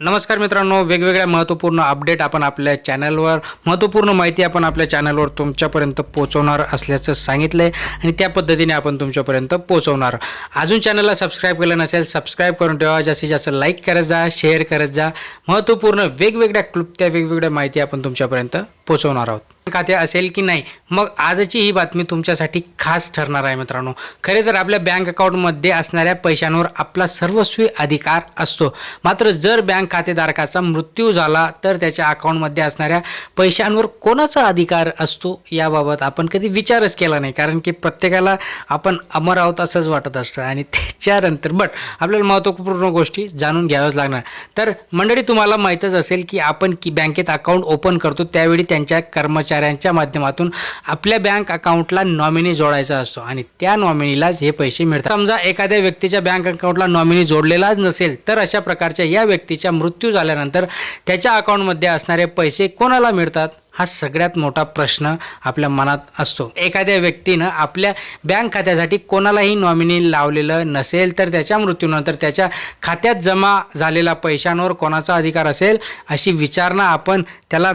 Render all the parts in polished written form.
नमस्कार मित्रांनो, वेगवेगळ्या महत्त्वपूर्ण अपडेट आपण आपल्या चॅनलवर महत्त्वपूर्ण माहिती आपण आपल्या चॅनलवर तुमच्यापर्यंत पोहोचवणार असल्याचं सांगितलं आहे आणि त्या पद्धतीने आपण तुमच्यापर्यंत पोहोचवणार. अजून चॅनलला सबस्क्राईब केलं नसेल सबस्क्राईब करून ठेवा. जास्तीत जास्त लाईक करत जा, शेअर करत जा. महत्त्वपूर्ण वेगवेगळ्या क्लुप्त्या वेगवेगळ्या माहिती आपण तुमच्यापर्यंत पोहोचवणार आहोत. खाते असेल की नाही, मग आजची ही बातमी तुमच्यासाठी खास ठरणार आहे मित्रांनो. खरे तर आपल्या बँक अकाउंटमध्ये असणाऱ्या पैशांवर आपला सर्वस्वी अधिकार असतो. मात्र जर बँक खातेधारकाचा मृत्यू झाला तर त्याच्या अकाउंटमध्ये असणाऱ्या पैशांवर कोणाचा अधिकार असतो याबाबत आपण कधी विचारच केला नाही, कारण की प्रत्येकाला आपण अमर आहोत असंच वाटत असतं. आणि त्याच्यानंतर आपल्याला महत्त्वपूर्ण गोष्टी जाणून घ्याव्याच लागणार. तर मंडळी, तुम्हाला माहीतच असेल की आपण बँकेत अकाउंट ओपन करतो त्यावेळी त्यांच्या कर्मचाऱ्यांच्या माध्यमातून आपल्या बँक अकाउंटला नॉमिनी जोडायचा असतो आणि त्या नॉमिनीलाच हे पैसे मिळतात. समजा एखाद्या व्यक्तीच्या बँक अकाउंटला नॉमिनी जोडलेलाच नसेल तर अशा प्रकारच्या या व्यक्तीचा मृत्यू झाल्यानंतर त्याच्या अकाउंटमध्ये असणारे पैसे कोणाला मिळतात हा सगळ्यात मोठा प्रश्न आपल्या मनात असतो. एखाद्या व्यक्तीनं आपल्या बँक खात्यासाठी कोणालाही नॉमिनी लावलेलं नसेल तर त्याच्या मृत्यूनंतर त्याच्या खात्यात जमा झालेल्या पैशांवर कोणाचा अधिकार असेल अशी विचारणा आपण त्याला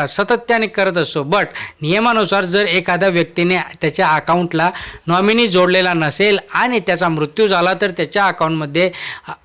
सातत्याने करत असतो. बट नियमानुसार जर एखाद्या व्यक्तीने त्याच्या अकाउंटला नॉमिनी जोडलेला नसेल आणि त्याचा मृत्यू झाला तर त्याच्या अकाउंटमध्ये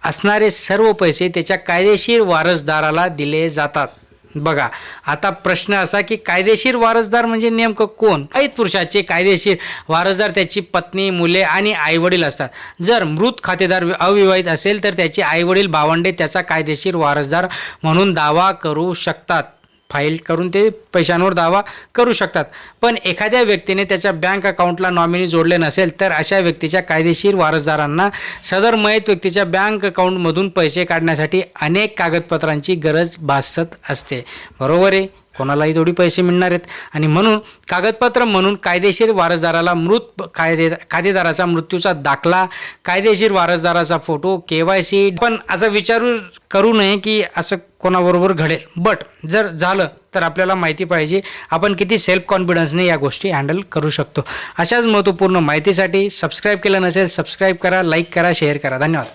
असणारे सर्व पैसे त्याच्या कायदेशीर वारसदाराला दिले जातात. बघा, आता प्रश्न असा की कायदेशीर वारसदार म्हणजे नेमकं कोण? विवाहित पुरुषाचे कायदेशीर वारसदार त्याची पत्नी, मुले आणि आईवडील असतात. जर मृत खातेदार अविवाहित असेल तर त्याचे आईवडील, भावंडे त्याचा कायदेशीर वारसदार म्हणून दावा करू शकतात. फाईल करून ते पैशांवर दावा करू शकतात. पण एखाद्या व्यक्तीने त्याच्या बँक अकाउंटला नॉमिनी जोडले नसेल तर अशा व्यक्तीच्या कायदेशीर वारसदारांना सदर मयत व्यक्तीच्या बँक अकाउंटमधून पैसे काढण्यासाठी अनेक कागदपत्रांची गरज भासत असते. बरोबर आहे, कोणालाही थोडी पैसे मिळणार आहेत आणि म्हणून कागदपत्र म्हणून कायदेशीर वारसदाराला मृत खातेदाराचा मृत्यूचा दाखला, कायदेशीर वारसदाराचा फोटो, KYC. पण असं विचारू करू नये की असं कोणाबरोबर घडेल. बट जर झालं तर आपल्याला माहिती पाहिजे आपण किती सेल्फ कॉन्फिडन्सने या गोष्टी हँडल करू शकतो. अशाच महत्त्वपूर्ण माहितीसाठी सबस्क्राईब केलं नसेल सबस्क्राईब करा, लाईक करा, शेअर करा. धन्यवाद.